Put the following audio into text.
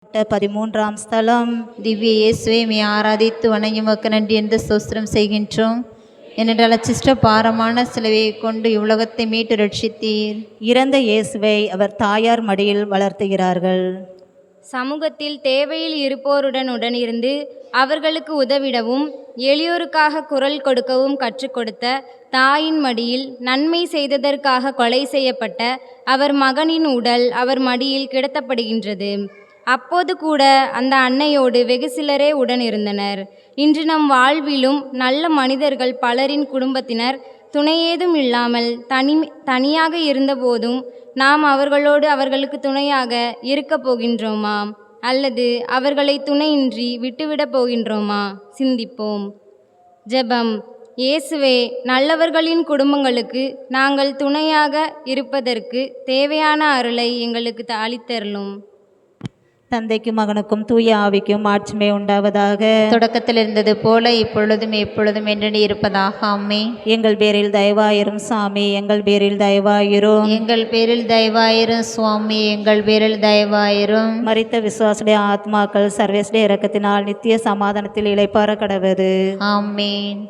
13ஆம் ஸ்தலம். திவ்ய இயேசுவை மே ஆராதித்து வணங்கி உமக்கு நன்றி என்று ஸ்தோத்திரம் செய்கின்றோம். ஏனென்றால் அச்சிஷ்ட பாரமான சிலுவையை கொண்டு இவ்வுலகத்தை மீட்டு ரட்சித்தீர். இறந்த இயேசுவை அவர் தாயார் மடியில் வளர்த்துகிறார்கள். சமூகத்தில் தேவையில் இருப்போருடன் உடனிருந்து அவர்களுக்கு உதவிடவும் எளியோருக்காக குரல் கொடுக்கவும் கற்றுக் கொடுத்த தாயின் மடியில் நன்மை செய்ததற்காக கொலை செய்யப்பட்ட அவர் மகனின் உடல் அவர் மடியில் கிடத்தப்படுகின்றது. அப்போது கூட அந்த அன்னையோடு வெகு சிலரே உடன் இருந்தனர். இன்று நம் வாழ்விலும் நல்ல மனிதர்கள் பலரின் குடும்பத்தினர் துணையேதும் இல்லாமல் தனியாக இருந்தபோதும் நாம் அவர்களோடு அவர்களுக்கு துணையாக இருக்கப் போகின்றோமா அல்லது அவர்களை துணையின்றி விட்டுவிடப் போகின்றோமா? சிந்திப்போம். ஜெபம். இயேசுவே, நல்லவர்களின் குடும்பங்களுக்கு நாங்கள் துணையாக இருப்பதற்கு தேவையான அருளை எங்களுக்கு அளித்தருளும். தந்தைக்கும் மகனுக்கும் தூய ஆவிக்கும் ஆட்சிமை உண்டாவதாக. தொடக்கத்தில் இருந்தது போல இப்பொழுதும் எப்பொழுதும் என்று இருப்பதாக. ஆமென். எங்கள் பேரில் தயவாயிரும் சாமி, எங்கள் பேரில் தயவாயிரும். எங்கள் பேரில் தயவாயிரும் சுவாமி, எங்கள் பேரில் தயவாயிரும். மரித்த விசுவாசுடைய ஆத்மாக்கள் சர்வேசுடைய இரக்கத்தினால் நித்திய சமாதானத்தில் இளைப்பாற கடவது. ஆமென்.